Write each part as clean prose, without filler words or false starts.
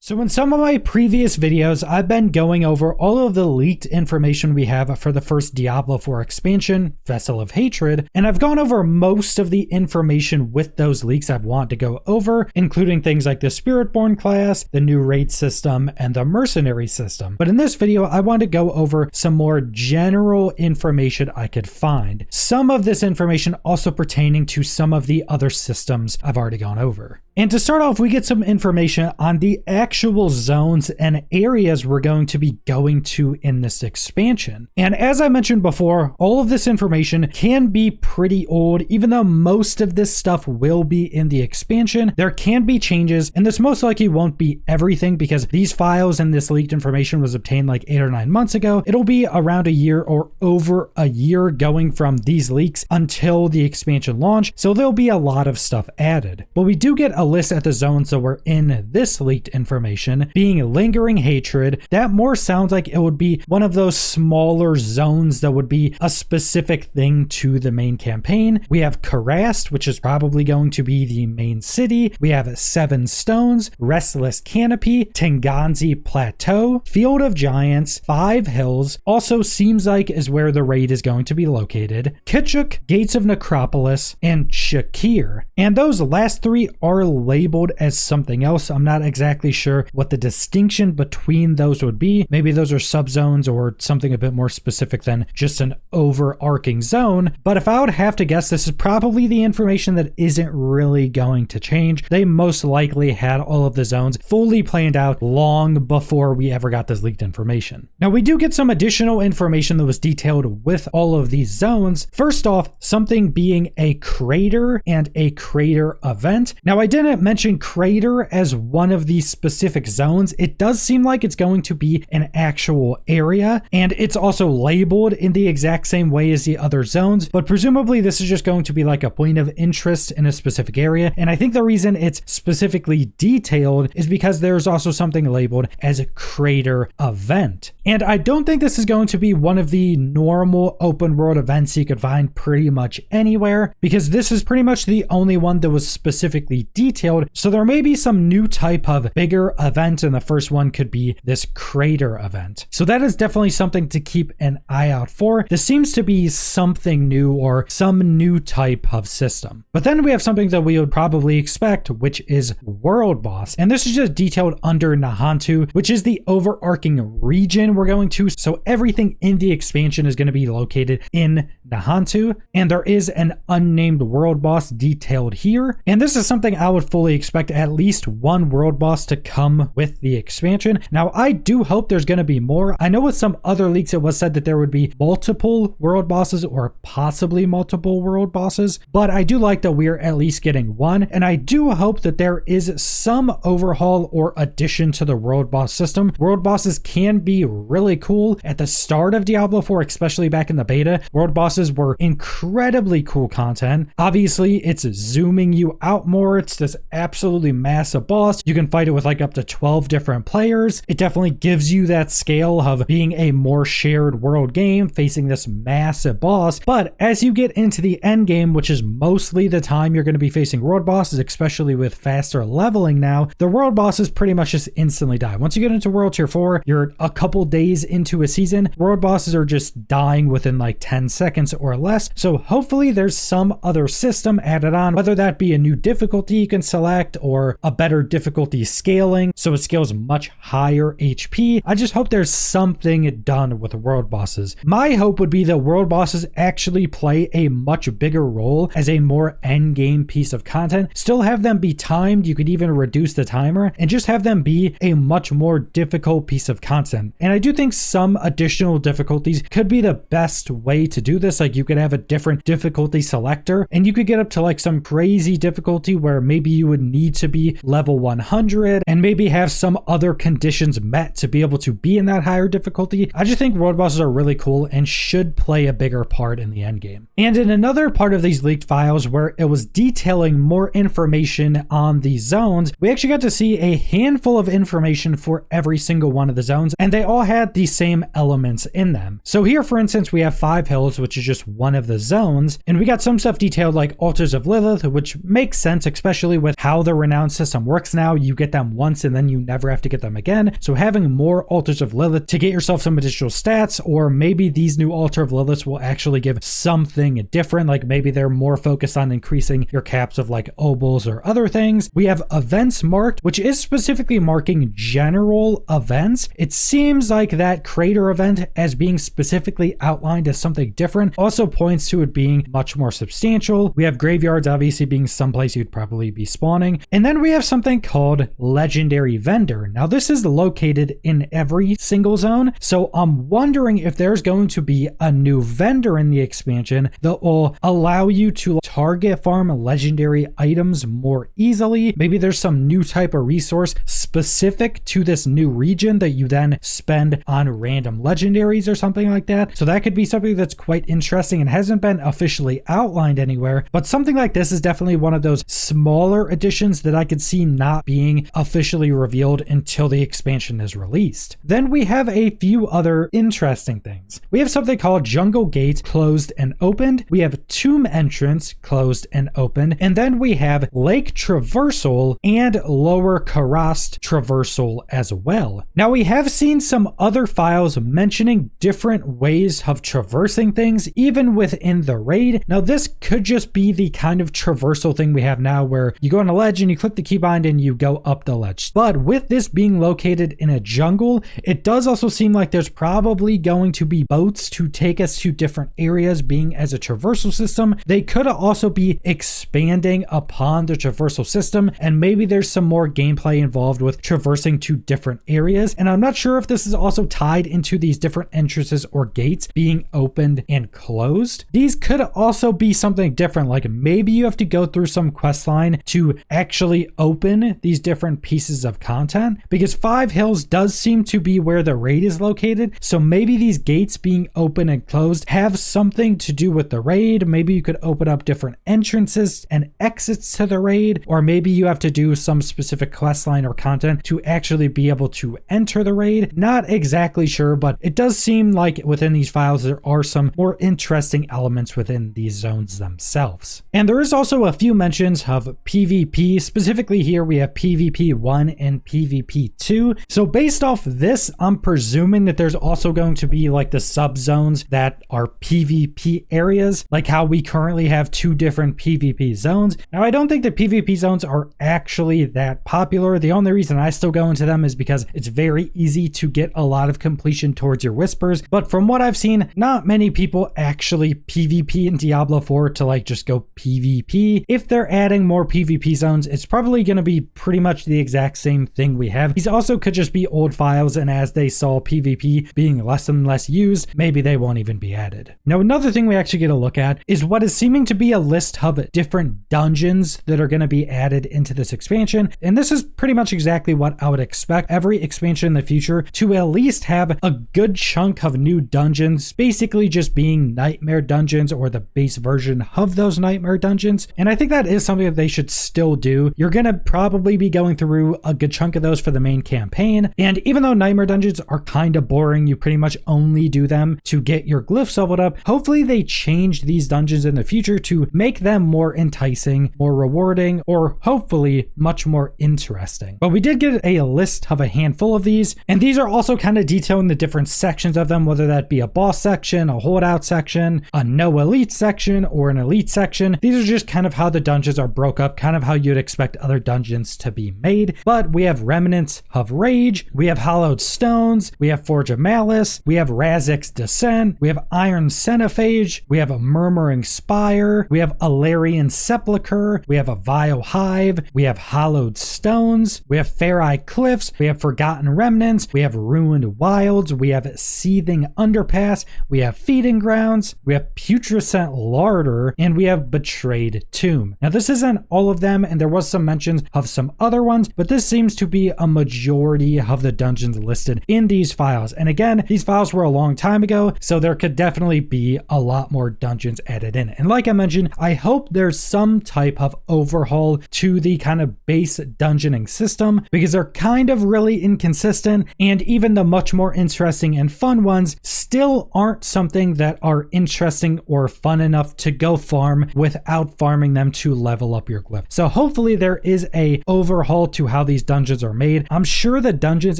So in some of my previous videos, I've been going over all of the leaked information we have for the first Diablo 4 expansion, Vessel of Hatred, and I've gone over most of the information with those leaks I want to go over, including things like the Spiritborn class, the new raid system, and the Mercenary system. But in this video, I want to go over some more general information I could find. Some of this information also pertaining to some of the other systems I've already gone over. And to start off, we get some information on the actual zones and areas we're going to be going to in this expansion. And as I mentioned before, all of this information can be pretty old. Even though most of this stuff will be in the expansion, there can be changes, and this most likely won't be everything because these files and this leaked information was obtained like 8 or 9 months ago. It'll be around a year or over a year going from these leaks until the expansion launch, so there'll be a lot of stuff added. But we do get a list at the zones that were in this leaked information, being Lingering Hatred. That more sounds like it would be one of those smaller zones that would be a specific thing to the main campaign. We have Karast, which is probably going to be the main city. We have Seven Stones, Restless Canopy, Tenganzi Plateau, Field of Giants, Five Hills, also seems like is where the raid is going to be located, Kitchuk, Gates of Necropolis, and Shakir. And those last three are labeled as something else. I'm not exactly sure what the distinction between those would be. Maybe those are subzones or something a bit more specific than just an overarching zone. But if I would have to guess, this is probably the information that isn't really going to change. They most likely had all of the zones fully planned out long before we ever got this leaked information. Now we do get some additional information that was detailed with all of these zones. First off, something being a crater and a crater event. Now I didn't mention crater as one of these specific zones. It does seem like it's going to be an actual area, and it's also labeled in the exact same way as the other zones, but presumably this is just going to be like a point of interest in a specific area. And I think the reason it's specifically detailed is because there's also something labeled as a crater event. And I don't think this is going to be one of the normal open world events you could find pretty much anywhere, because this is pretty much the only one that was specifically detailed. So there may be some new type of bigger event, and the first one could be this crater event. So that is definitely something to keep an eye out for. This seems to be something new or some new type of system. But then we have something that we would probably expect, which is World Boss. And this is just detailed under Nahantu, which is the overarching region we're going to. So everything in the expansion is going to be located in Nahantu, and there is an unnamed World Boss detailed here. And this is something I would fully expect at least one World Boss to come with the expansion. Now, I do hope there's going to be more. I know with some other leaks it was said that there would be multiple World Bosses or possibly multiple World Bosses, but I do like that we're at least getting one, and I do hope that there is some overhaul or addition to the World Boss system. World Bosses can be really cool. At the start of Diablo 4, especially back in the beta, World Bosses were incredibly cool content. Obviously, it's zooming you out more. It's this absolutely massive boss. You can fight it with like up to 12 different players. It definitely gives you that scale of being a more shared world game facing this massive boss. But as you get into the end game, which is mostly the time you're going to be facing world bosses, especially with faster leveling now, the world bosses pretty much just instantly die. Once you get into World Tier 4, you're a couple days into a season, world bosses are just dying within like 10 seconds or less. So hopefully there's some other system added on, whether that be a new difficulty you can select or a better difficulty scaling so it scales much higher HP. I just hope there's something done with world bosses. My hope would be that world bosses actually play a much bigger role as a more end game piece of content. Still have them be timed. You could even reduce the timer and just have them be a much more difficult piece of content. And I do think some additional difficulties could be the best way to do this. Like you could have a different difficulty selector and you could get up to like some crazy difficulty where maybe you would need to be level 100 and maybe have some other conditions met to be able to be in that higher difficulty. I just think world bosses are really cool and should play a bigger part in the end game. And in another part of these leaked files where it was detailing more information on the zones, we actually got to see a handful of information for every single one of the zones, and they all had the same elements in them. So here, for instance, we have Five Hills, which is just one of the zones, and we got some stuff detailed like Altars of Lilith, which makes sense, especially with how the renown system works now. You get them once once and then you never have to get them again. So having more Altars of Lilith to get yourself some additional stats, or maybe these new Altar of Lilith will actually give something different, like maybe they're more focused on increasing your caps of like obols or other things. We have events marked, which is specifically marking general events. It seems like that crater event as being specifically outlined as something different also points to it being much more substantial. We have graveyards obviously being someplace you'd probably be spawning. And then we have something called Legendary Vendor. Now this is located in every single zone. So I'm wondering if there's going to be a new vendor in the expansion that will allow you to target farm legendary items more easily. Maybe there's some new type of resource specific to this new region that you then spend on random legendaries or something like that. So that could be something that's quite interesting and hasn't been officially outlined anywhere, but something like this is definitely one of those smaller additions that I could see not being officially revealed until the expansion is released. Then we have a few other interesting things. We have something called Jungle Gate closed and opened. We have Tomb Entrance closed and opened. And then we have Lake Traversal and Lower Karast Traversal as well. Now we have seen some other files mentioning different ways of traversing things, even within the raid. Now this could just be the kind of traversal thing we have now where you go on a ledge and you click the keybind and you go up the ledge. But with this being located in a jungle, it does also seem like there's probably going to be boats to take us to different areas being as a traversal system. They could also be expanding upon the traversal system, and maybe there's some more gameplay involved with traversing to different areas. And I'm not sure if this is also tied into these different entrances or gates being opened and closed. These could also be something different, like maybe you have to go through some quest line to actually open these different pieces of content, because Five Hills does seem to be where the raid is located. So maybe these gates being open and closed have something to do with the raid. Maybe you could open up different entrances and exits to the raid, or maybe you have to do some specific quest line or content to actually be able to enter the raid. Not exactly sure, but it does seem like within these files there are some more interesting elements within these zones themselves. And there is also a few mentions of PvP. Specifically here we have PvP 1 and PvP 2. So based off this, I'm presuming that there's also going to be like the subzones that are PvP areas, like how we currently have two different PvP zones. Now I don't think the PvP zones are actually that popular. The only reason I still go into them is because it's very easy to get a lot of completion towards your whispers. But from what I've seen, not many people actually PvP in Diablo 4 to like just go PvP. If they're adding more PvP zones, it's probably going to be pretty much the exact same thing we have. These also could just be old files, and as they saw PvP being less and less used, maybe they won't even be added. Now another thing we actually get a look at is what is seeming to be a list of different dungeons that are going to be added into this expansion. And this is pretty much exactly what I would expect every expansion in the future to at least have a good chunk of new dungeons, basically just being nightmare dungeons or the base version of those nightmare dungeons. And I think that is something that they should still do. You're going to probably be going through a good chunk of those for the main campaign. And even though nightmare dungeons are kind of boring, you pretty much only do them to get your glyphs leveled up. Hopefully they change these dungeons in the future to make them more enticing, more rewarding, or hopefully much more interesting. But we did get a list of a handful of these, and these are also kind of detailing the different sections of them, whether that be a boss section, a holdout section, a no elite section, or an elite section. These are just kind of how the dungeons are broke up, kind of how you'd expect other dungeons to be made. But we have Remnants of Rage, we have Hallowed Stones, we have Forge of Malice, we have Razik's Descent, we have Iron Cenophage, we have a Murmuring Spire, we have Alarian Sepulchre, we have a Vile Hive, we have Hallowed Stones, we have Fair Eye Cliffs, we have Forgotten Remnants, we have Ruined Wilds, we have Seething Underpass, we have Feeding Grounds, we have Putrescent Larder, and we have Betrayed Tomb. Now this isn't all of them, and there was some mentions of some other ones, but this seems to be a majority of the dungeons listed in these files. And again, these files were a long time ago, so there could definitely be a lot more dungeons added in. And like I mentioned, I hope there's some type of overhaul to the kind of base dungeoning system, because they're kind of really inconsistent, and even the much more interesting and fun ones still aren't something that are interesting or fun enough to go farm without farming them to level up your glyph. So hopefully there is a overhaul to how how these dungeons are made. I'm sure the dungeons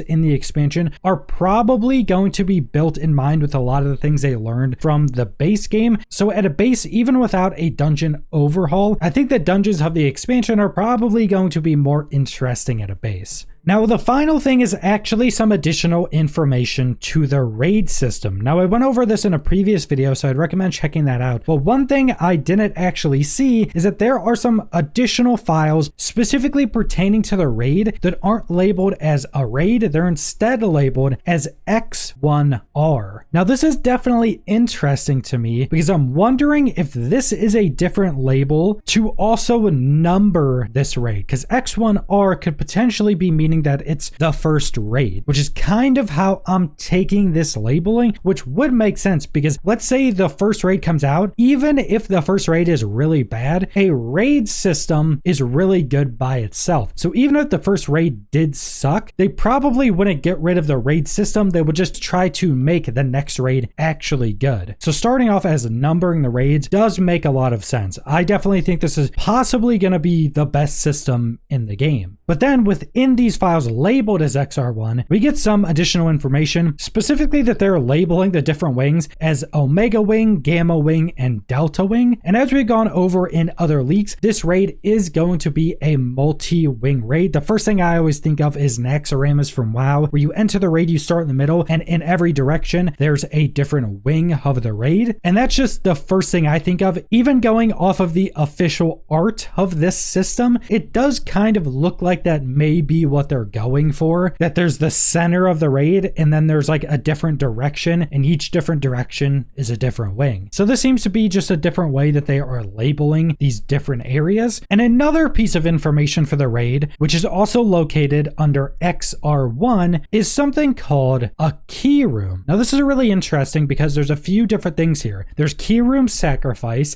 in the expansion are probably going to be built in mind with a lot of the things they learned from the base game. So at a base, even without a dungeon overhaul, I think the dungeons of the expansion are probably going to be more interesting at a base. Now, the final thing is actually some additional information to the raid system. Now, I went over this in a previous video, so I'd recommend checking that out. But one thing I didn't actually see is that there are some additional files specifically pertaining to the raid that aren't labeled as a raid. They're instead labeled as X1R. Now, this is definitely interesting to me because I'm wondering if this is a different label to also number this raid, because X1R could potentially be meaning that it's the first raid, which is kind of how I'm taking this labeling, which would make sense because let's say the first raid comes out, even if the first raid is really bad, a raid system is really good by itself. So even if the first raid did suck, they probably wouldn't get rid of the raid system. They would just try to make the next raid actually good. So starting off as numbering the raids does make a lot of sense. I definitely think this is possibly going to be the best system in the game. But then within these files labeled as XR1, we get some additional information, specifically that they're labeling the different wings as Omega Wing, Gamma Wing, and Delta Wing. And as we've gone over in other leaks, this raid is going to be a multi-wing raid. The first thing I always think of is Naxxramas from WoW, where you enter the raid, you start in the middle, and in every direction, there's a different wing of the raid. And that's just the first thing I think of. Even going off of the official art of this system, it does kind of look like that may be what they're going for, that there's the center of the raid and then there's like a different direction, and each different direction is a different wing. So this seems to be just a different way that they are labeling these different areas. And another piece of information for the raid, which is also located under XR1, is something called a key room. Now this is really interesting because there's a few different things here. There's key room sacrifice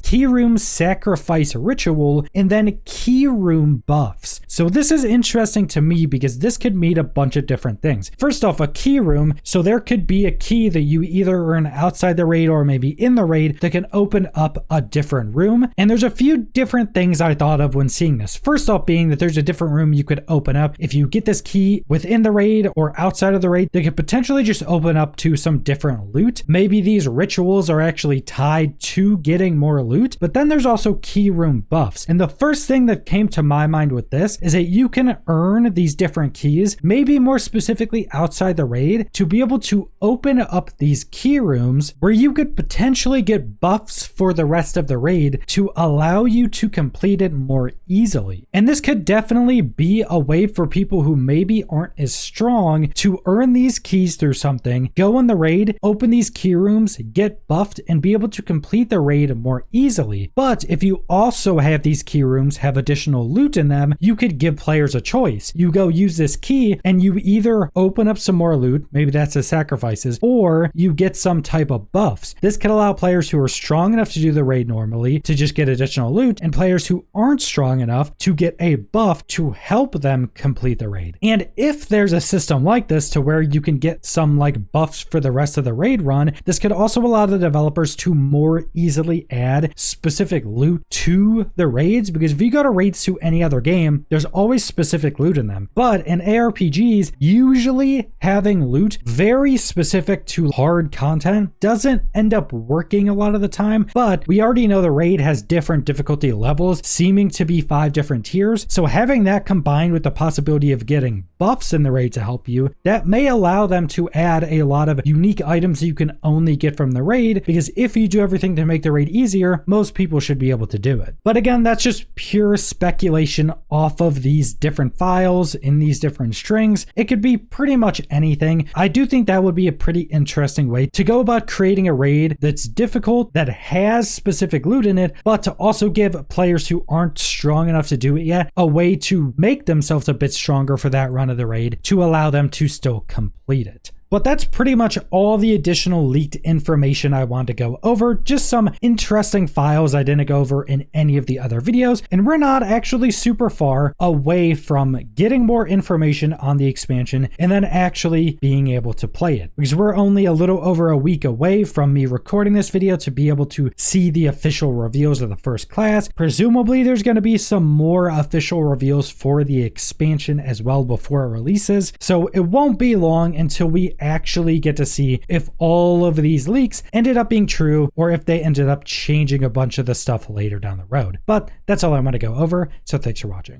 ritual, and then key room buffs. So this is interesting to me because this could mean a bunch of different things. First off, a key room. So there could be a key that you either earn outside the raid or maybe in the raid that can open up a different room. And there's a few different things I thought of when seeing this. First off being that there's a different room you could open up if you get this key within the raid or outside of the raid that could potentially just open up to some different loot. Maybe these rituals are actually tied to getting more loot, but then there's also key room buffs. And the first thing that came to my mind with this is that you can earn these different keys, maybe more specifically outside the raid, to be able to open up these key rooms where you could potentially get buffs for the rest of the raid to allow you to complete it more easily. And this could definitely be a way for people who maybe aren't as strong to earn these keys through something, go in the raid, open these key rooms, get buffed, and be able to complete the raid more easily. But if you also have these key rooms have additional loot in them, you could give players a choice. You go use this key and you either open up some more loot, maybe that's the sacrifices, or you get some type of buffs. This could allow players who are strong enough to do the raid normally to just get additional loot, and players who aren't strong enough to get a buff to help them complete the raid. And if there's a system like this to where you can get some like buffs for the rest of the raid run, this could also allow the developers to more easily add specific loot to the raids, because if you go to raids to any other game, there's always specific loot in them. But in ARPGs, usually having loot very specific to hard content doesn't end up working a lot of the time. But we already know the raid has different difficulty levels, seeming to be 5 different tiers. So having that combined with the possibility of getting buffs in the raid to help you, that may allow them to add a lot of unique items that you can only get from the raid, because if you do everything to make the raid easier, most people should be able to do it. But again, that's just pure speculation off of these different files in these different strings. It could be pretty much anything. I do think that would be a pretty interesting way to go about creating a raid that's difficult, that has specific loot in it, but to also give players who aren't strong enough to do it yet a way to make themselves a bit stronger for that run of the raid to allow them to still complete it. But that's pretty much all the additional leaked information I wanted to go over. Just some interesting files I didn't go over in any of the other videos, and we're not actually super far away from getting more information on the expansion and then actually being able to play it, because we're only a little over a week away from me recording this video to be able to see the official reveals of the first class. Presumably there's going to be some more official reveals for the expansion as well before it releases, so it won't be long until we actually get to see if all of these leaks ended up being true or if they ended up changing a bunch of the stuff later down the road. But that's all I want to go over, so thanks for watching.